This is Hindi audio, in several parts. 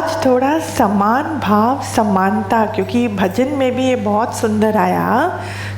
आज थोड़ा समान भाव समानता, क्योंकि भजन में भी ये बहुत सुंदर आया,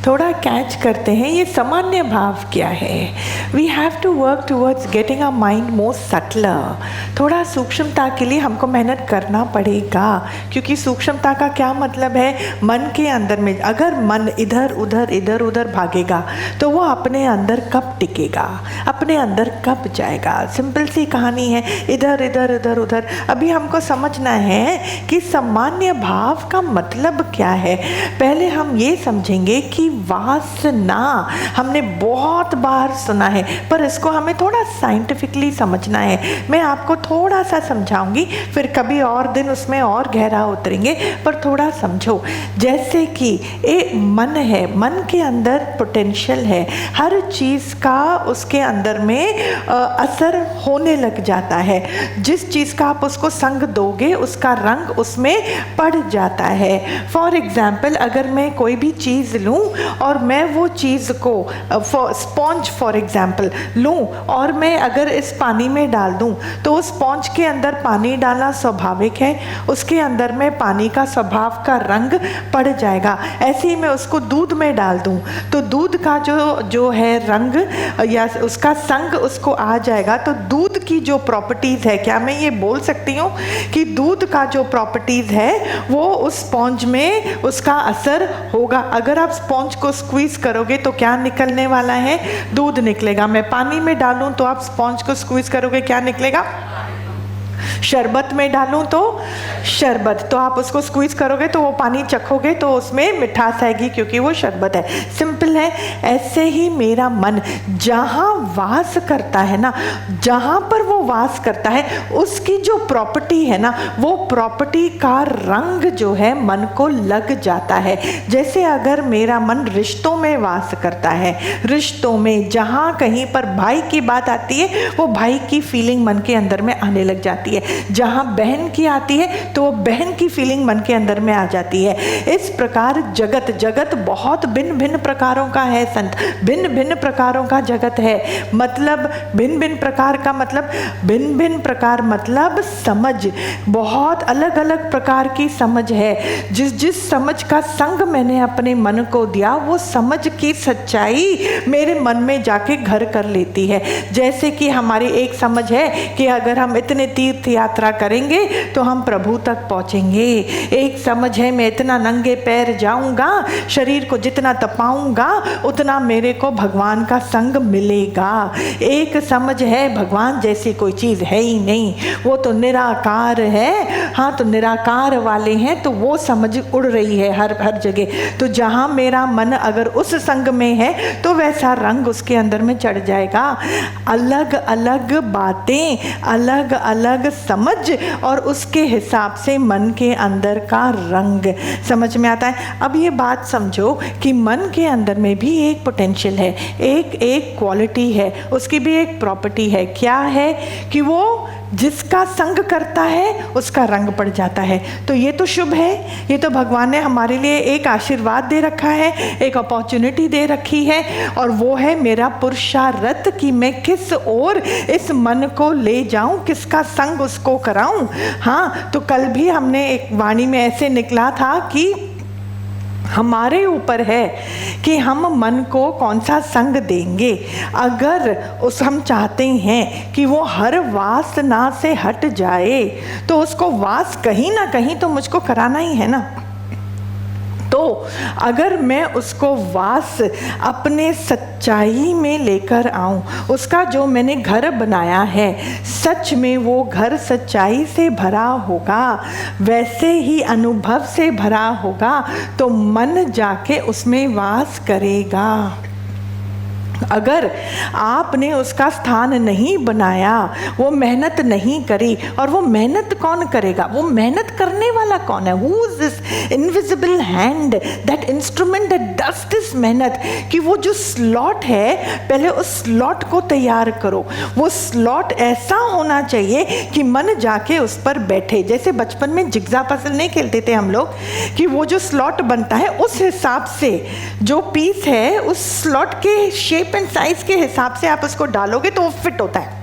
थोड़ा कैच करते हैं ये सामान्य भाव क्या है। We have to work towards getting our mind more subtler. थोड़ा सूक्ष्मता के लिए हमको मेहनत करना पड़ेगा, क्योंकि सूक्ष्मता का क्या मतलब है, मन के अंदर में अगर मन इधर उधर भागेगा तो वो अपने अंदर कब टिकेगा, अपने अंदर कब जाएगा। सिंपल सी कहानी है, इधर उधर। अभी हमको समझना है कि सामान्य भाव का मतलब क्या है। पहले हम ये समझेंगे कि वासना हमने बहुत बार सुना है, पर इसको हमें थोड़ा साइंटिफिकली समझना है। मैं आपको थोड़ा सा समझाऊंगी, फिर कभी और दिन उसमें और गहरा उतरेंगे, पर थोड़ा समझो। जैसे कि एक मन है, मन के अंदर पोटेंशियल है, हर चीज़ का उसके अंदर में असर होने लग जाता है। जिस चीज़ का आप उसको संग दोगे उसका रंग उसमें पड़ जाता है। फॉर एग्जाम्पल, अगर मैं कोई भी चीज़ लूँ और मैं वो चीज़ को स्पॉन्ज फॉर एग्जाम्पल लूँ और मैं अगर इस पानी में डाल दूँ तो उस स्पॉन्ज के अंदर पानी डालना स्वाभाविक है, उसके अंदर में पानी का स्वभाव का रंग पड़ जाएगा। ऐसे ही मैं उसको दूध में डाल दूँ तो दूध का जो है रंग या उसका संग उसको आ जाएगा। तो दूध की जो प्रॉपर्टीज़ है, क्या मैं ये बोल सकती हूँ कि दूध का जो प्रॉपर्टीज़ है वो उस स्पॉन्ज में उसका असर होगा। अगर आप स्पॉन्ज को स्क्वीज़ करोगे तो क्या निकलने वाला है, दूध निकलेगा। मैं पानी में डालूं तो आप स्पॉन्ज को स्क्वीज़ करोगे, क्या निकलेगा, शरबत में डालूं तो शरबत। तो आप उसको स्क्वीज़ करोगे तो वो पानी चखोगे तो उसमें मिठास आएगी, क्योंकि वो शरबत है। सिंपल है। ऐसे ही मेरा मन जहाँ वास करता है ना, जहाँ पर वो वास करता है उसकी जो प्रॉपर्टी है ना, वो प्रॉपर्टी का रंग जो है मन को लग जाता है। जैसे अगर मेरा मन रिश्तों में वास करता है, रिश्तों में जहाँ कहीं पर भाई की बात आती है वो भाई की फीलिंग मन के अंदर में आने लग जाती है, जहाँ बहन की आती है तो वो बहन की फीलिंग मन के अंदर में आ जाती है। इस प्रकार जगत बहुत भिन्न भिन्न प्रकारों का है संत, भिन्न भिन्न प्रकारों का जगत है। मतलब भिन्न भिन्न प्रकार का मतलब, भिन्न भिन्न प्रकार मतलब समझ, बहुत अलग अलग प्रकार की समझ है। जिस समझ का संग मैंने अपने मन को दिया वो समझ की सच्चाई मेरे मन में जाके घर कर लेती है। जैसे कि हमारी एक समझ है कि अगर हम इतने तीर्थ यात्रा करेंगे तो हम प्रभु तक पहुंचेंगे। एक समझ है मैं इतना नंगे पैर जाऊंगा, शरीर को जितना तपाऊंगा उतना मेरे को भगवान का संग मिलेगा। एक समझ है भगवान जैसी कोई चीज़ है ही नहीं, वो तो निराकार है। हाँ, तो निराकार वाले हैं तो वो समझ उड़ रही है हर जगह। तो जहाँ मेरा मन अगर उस संग में है तो वैसा रंग उसके अंदर में चढ़ जाएगा। अलग अलग बातें, अलग अलग समझ और उसके हिसाब से मन के अंदर का रंग समझ में आता है। अब ये बात समझो कि मन के अंदर में भी एक पोटेंशियल है, एक क्वालिटी है, उसकी भी एक प्रॉपर्टी है। क्या है कि वो जिसका संग करता है उसका रंग पड़ जाता है। तो ये तो शुभ है, ये तो भगवान ने हमारे लिए एक आशीर्वाद दे रखा है, एक अपॉर्चुनिटी दे रखी है, और वो है मेरा पुरुषार्थ कि मैं किस ओर इस मन को ले जाऊं, किसका संग उसको कराऊं। हाँ, तो कल भी हमने एक वाणी में ऐसे निकला था कि हमारे ऊपर है कि हम मन को कौन सा संग देंगे। अगर हम चाहते हैं कि वो हर वासना से हट जाए तो उसको वास कहीं ना कहीं तो मुझको कराना ही है ना। तो अगर मैं उसको वास अपने सच्चाई में लेकर आऊं, उसका जो मैंने घर बनाया है सच में वो घर सच्चाई से भरा होगा, वैसे ही अनुभव से भरा होगा, तो मन जाके उसमें वास करेगा। अगर आपने उसका स्थान नहीं बनाया, वो मेहनत नहीं करी, और वो मेहनत कौन करेगा, वो मेहनत करने वाला कौन है, who is this invisible hand, that instrument that does this मेहनत। कि वो जो स्लॉट है, पहले उस स्लॉट को तैयार करो। वो स्लॉट ऐसा होना चाहिए कि मन जाके उस पर बैठे। जैसे बचपन में जिग्जा पजल नहीं खेलते थे हम लोग, कि वो जो स्लॉट बनता है उस हिसाब से जो पीस है उस स्लॉट के शेप एंड साइज के हिसाब से आप उसको डालोगे तो वो फिट होता है।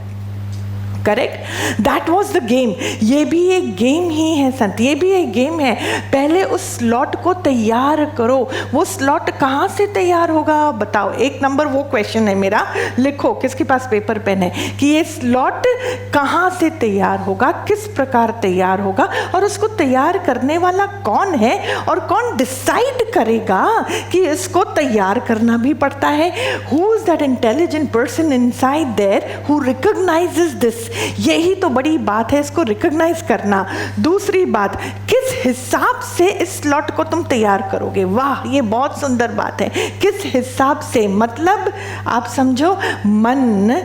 Correct? That was the game. ये भी एक गेम ही है संत, ये भी एक गेम है। पहले उस स्लॉट को तैयार करो। वो स्लॉट कहाँ से तैयार होगा बताओ? 1 नंबर वो क्वेश्चन है मेरा, लिखो किसके पास पेपर पेन है, कि ये स्लॉट कहाँ से तैयार होगा, किस प्रकार तैयार होगा, और उसको तैयार करने वाला कौन है, और कौन डिसाइड करेगा कि इसको तैयार करना भी पड़ता है। Who is that intelligent person inside there who recognises this? यही तो बड़ी बात है, इसको रिकॉग्नाइज करना। दूसरी बात, किस हिसाब से इस स्लॉट को तुम तैयार करोगे? वाह, ये बहुत सुंदर बात है। किस हिसाब से मतलब आप समझो, मन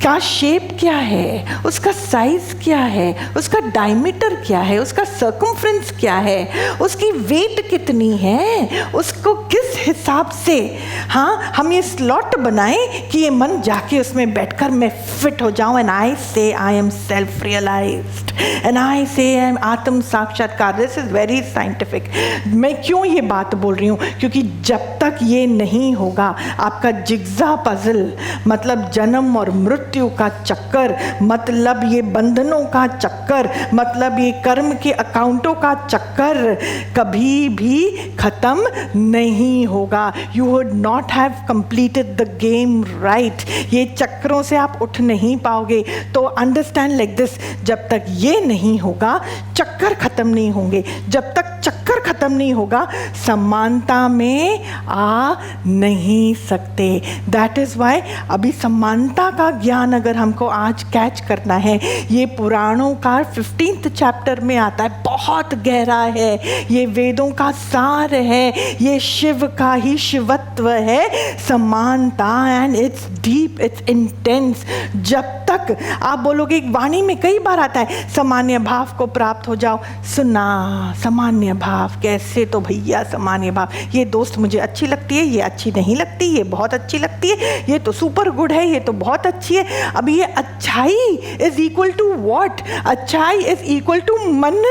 का शेप क्या है, उसका साइज क्या है, उसका डायमीटर क्या है, उसका सर्कमफ्रेंस क्या है, उसकी वेट कितनी है, उसको किस हिसाब से हाँ हम ये स्लॉट बनाएं कि ये मन जाके उसमें बैठकर मैं फिट हो जाऊं। And I say I am self realised, and I say I am आत्म साक्षात्कार। This is very scientific. मैं क्यों ये बात बोल रही हूँ? क्योंकि जब तक ये नहीं होगा, आपका जिग्जा पजल मतलब जन्म और मृत्यु का चक्कर, मतलब ये बंधनों का चक्कर, मतलब ये कर्म के अकाउंटों का चक्कर कभी भी खत्म नहीं होगा। You would not have completed the game right. ये चक्रों से आप उठ नहीं पाओगे। तो अंडरस्टैंड लाइक दिस, जब तक ये नहीं होगा चक्कर खत्म नहीं होंगे। जब तक चक्कर खत्म नहीं होगा, समानता में आ नहीं सकते। दैट इज वाई अभी समानता का ज्ञान अगर हमको आज कैच करना है, ये पुराणों का 15th चैप्टर में आता है, बहुत गहरा है, ये वेदों का सार है, ये शिव का ही शिवत्व है, समानता, and it's deep, it's intense. जब तक आप बोलोगे, वाणी में कई बार आता है सामान्य भाव को प्राप्त हो जाओ। सुना, सामान्य भाव कैसे? तो भैया सामान्य भाव, ये दोस्त मुझे अच्छी लगती है, ये अच्छी नहीं लगती, ये बहुत अच्छी लगती है, ये तो सुपर गुड है, ये तो बहुत अच्छी है। अब ये अच्छाई इज इक्वल टू व्हाट? अच्छाई इज इक्वल टू मन,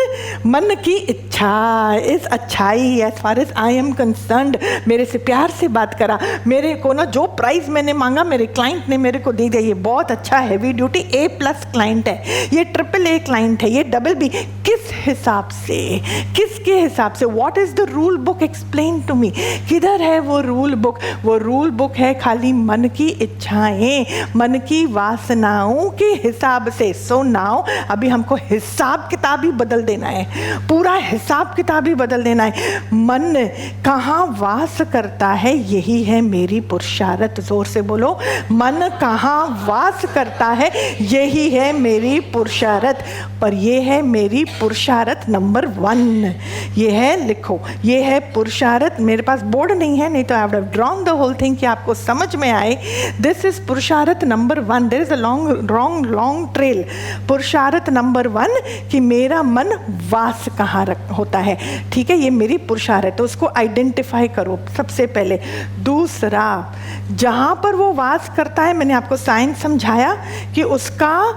मन की इच्छा इज अच्छाई as far as I am concerned. मेरे से प्यार से बात करा, मेरे को ना जो प्राइस मैंने मांगा मेरे क्लाइंट ने मेरे को दे दिया, ये बहुत अच्छा हैवी ड्यूटी A+ क्लाइंट है, ये AAA क्लाइंट है, ये BB। किस हिसाब से, किसके हिसाब से? What is the rule book? Explain to me. किधर है वो रूल बुक? वो रूल बुक है खाली मन की इच्छाएं, मन की वासनाओं के हिसाब से। सो नाउ अभी हमको हिसाब किताब ही बदल देना है, पूरा हिसाब किताब ही बदल देना है। मन कहाँ वास करता है? यही है मेरी पुरुषार्थ। जोर से बोलो, मन कहाँ वास करता है? यही है मेरी पुरुषार्थ। पर ये है मेरी पुरुषार्थ नंबर 1। ये है, लिखो, ये है पुरुषार्थ। मेरे पास बोर्ड नहीं है, नहीं तो I would have drawn the whole thing कि आपको समझ में आए। दिस इज पुरुषार्थ number 1। There is a long trail. पुरुषार्थ नंबर 1 कि मेरा मन वास कहाँ होता है। ठीक है, ये मेरी पुरुषार्थ, तो उसको आइडेंटिफाई करो सबसे पहले। दूसरा, जहाँ पर वो वास करता है, मैंने आपको साइंस समझाया कि उसका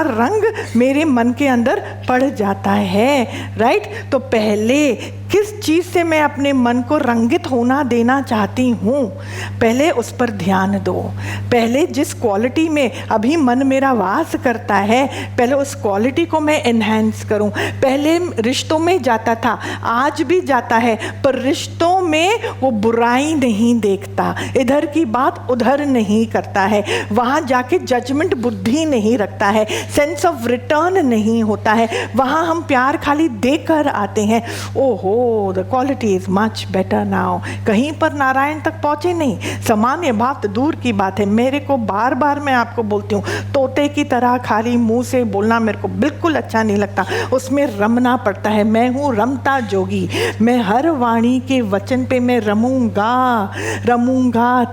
रंग मेरे मन के अंदर पड़ जाता है, राइट? तो पहले किस चीज़ से मैं अपने मन को रंगित होना देना चाहती हूँ, पहले उस पर ध्यान दो। पहले जिस क्वालिटी में अभी मन मेरा वास करता है, पहले उस क्वालिटी को मैं एनहांस करूँ। पहले रिश्तों में जाता था, आज भी जाता है, पर रिश्तों में वो बुराई नहीं देखता, इधर की बात उधर नहीं करता है, वहाँ जाके जजमेंट बुद्धि नहीं रखता है, सेंस ऑफ रिटर्न नहीं होता है, वहाँ हम प्यार खाली देकर आते हैं। ओहो, the quality is much better now. कहीं पर नारायण तक पहुँचे नहीं, सामान्य भाव तो दूर की बात है। मेरे को बार बार मैं आपको बोलती हूँ, तोते की तरह खाली मुंह से बोलना मेरे को बिल्कुल अच्छा नहीं लगता, उसमें रमना पड़ता है। मैं हूँ रमता जोगी, मैं हर वाणी के वचन पे मैं रमूंगा,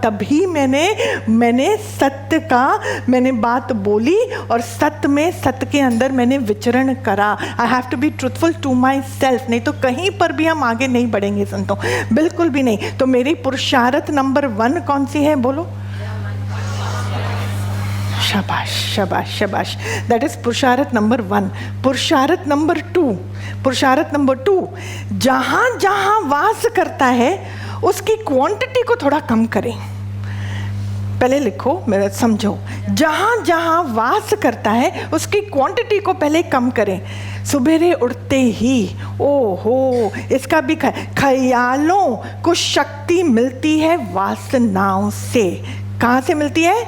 तभी मैंने सत्य का मैंने बात बोली, और सत्य के अंदर मैंने विचरण करा। I have to be truthful to myself, नहीं तो कहीं पर भी हम आगे नहीं बढ़ेंगे संतों, बिल्कुल भी नहीं। तो मेरी पुरुषार्थ नंबर 1 कौन सी है? बोलो। शाबाश शाबाश शाबाश, दैट इज पुरुषार्थ नंबर 1। पुरुषार्थ नंबर 2, जहाँ जहाँ वास करता है उसकी क्वांटिटी को थोड़ा कम करें। पहले लिखो, मेरा समझो, जहाँ जहाँ वास करता है उसकी क्वांटिटी को पहले कम करें। सुबेरे उठते ही ओहो, इसका भी ख्यालों को शक्ति मिलती है वासनाओं से। कहाँ से मिलती है?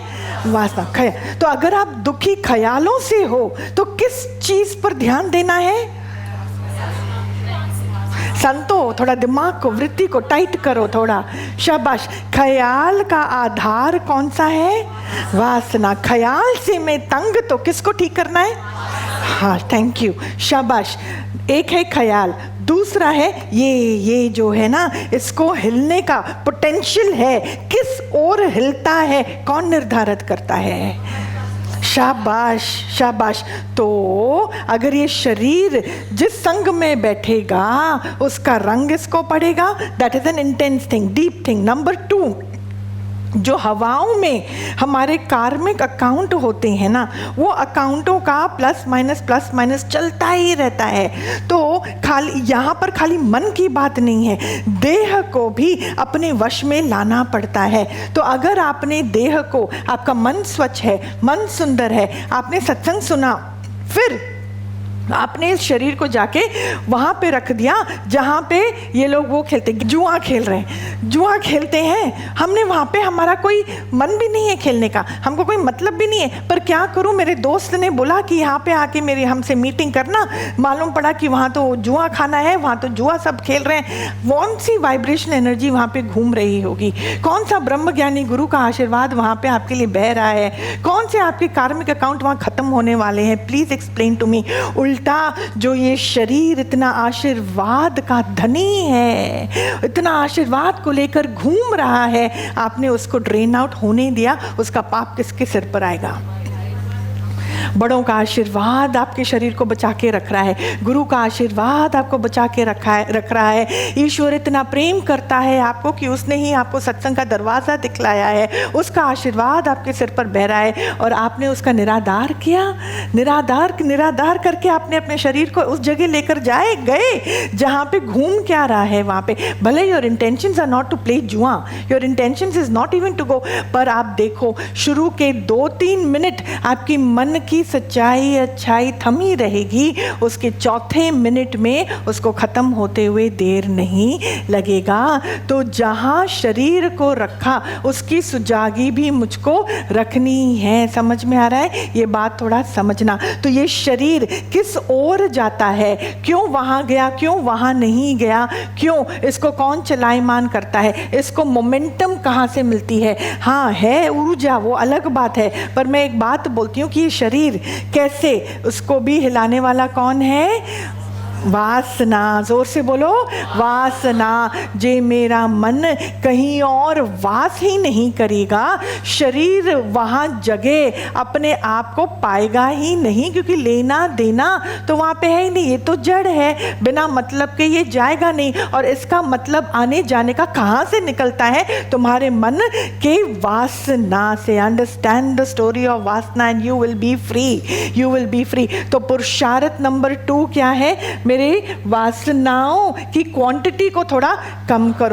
वासना। तो अगर आप दुखी ख्यालों से हो तो किस चीज पर ध्यान देना है? संतो, थोड़ा दिमाग को, वृत्ति को टाइट करो थोड़ा। शाबाश। ख्याल का आधार कौन सा है? वासना। ख्याल से मैं तंग, तो किसको ठीक करना है? हाँ, थैंक यू, शाबाश। एक है ख्याल, दूसरा है ये जो है ना, इसको हिलने का पोटेंशियल है, किस ओर हिलता है कौन निर्धारित करता है? शाबाश शाबाश। तो अगर ये शरीर जिस संग में बैठेगा उसका रंग इसको पड़ेगा। That is an intense thing, deep thing. Number 2, जो हवाओं में हमारे कार्मिक अकाउंट होते हैं ना, वो अकाउंटों का प्लस माइनस चलता ही रहता है। तो खाली यहाँ पर खाली मन की बात नहीं है, देह को भी अपने वश में लाना पड़ता है। तो अगर आपने देह को, आपका मन स्वच्छ है, मन सुंदर है, आपने सत्संग सुना, फिर आपने इस शरीर को जाके वहाँ पे रख दिया जहाँ पे ये लोग वो खेलते, जुआ खेल रहे हैं, जुआ खेलते हैं, हमने वहाँ पे, हमारा कोई मन भी नहीं है खेलने का, हमको कोई मतलब भी नहीं है, पर क्या करूँ, मेरे दोस्त ने बोला कि यहाँ पे आके मेरी हमसे मीटिंग करना, मालूम पड़ा कि वहाँ तो जुआ खाना है, वहाँ तो जुआ सब खेल रहे हैं। कौन सी वाइब्रेशन एनर्जी वहाँ पे घूम रही होगी? कौन सा ब्रह्म ज्ञानी गुरु का आशीर्वाद वहाँ पे आपके लिए बह रहा है? कौन से आपके कार्मिक अकाउंट वहाँ खत्म होने वाले हैं? Please explain to me. उल्टा जो ये शरीर इतना आशीर्वाद का धनी है, इतना आशीर्वाद को लेकर घूम रहा है, आपने उसको ड्रेन आउट होने दिया, उसका पाप किसके सिर पर आएगा? बड़ों का आशीर्वाद आपके शरीर को बचा के रख रहा है, गुरु का आशीर्वाद आपको बचा के रख रहा है। ईश्वर इतना प्रेम करता है आपको कि उसने ही आपको सत्संग का दरवाज़ा दिखलाया है, उसका आशीर्वाद आपके सिर पर बह रहा है, और आपने उसका निरादार किया। निरादार करके आपने अपने शरीर को उस जगह लेकर गए जहाँ पे घूम क्या रहा है वहाँ पे। भले your intentions are not to play जुआ, your intentions is not even to go, पर आप देखो शुरू के 2-3 मिनट आपकी मन की सच्चाई अच्छाई थमी रहेगी, उसके चौथे मिनट में उसको खत्म होते हुए देर नहीं लगेगा। तो जहाँ शरीर को रखा उसकी सुजागी भी मुझको रखनी है। समझ में आ रहा है? ये बात थोड़ा समझना। तो ये शरीर किस ओर जाता है, क्यों वहाँ गया, क्यों वहाँ नहीं गया, क्यों, इसको कौन चलायमान करता है, इसको मोमेंटम कहाँ से मिलती है? हाँ है ऊर्जा, वो अलग बात है, पर मैं एक बात बोलती हूँ कि ये शरीर कैसे, उसको भी हिलाने वाला कौन है? वासना। जोर से बोलो, वासना। जे मेरा मन कहीं और वास ही नहीं करेगा, शरीर वहाँ जगह अपने आप को पाएगा ही नहीं, क्योंकि लेना देना तो वहाँ पे है ही नहीं, ये तो जड़ है, बिना मतलब के ये जाएगा नहीं। और इसका मतलब आने जाने का कहाँ से निकलता है? तुम्हारे मन के वासना से। अंडरस्टैंड द स्टोरी ऑफ वासना and you will be free, you will be free. तो पुरुषार्थ नंबर 2 क्या है? मेरे वासनाओं की क्वांटिटी को थोड़ा कम करो।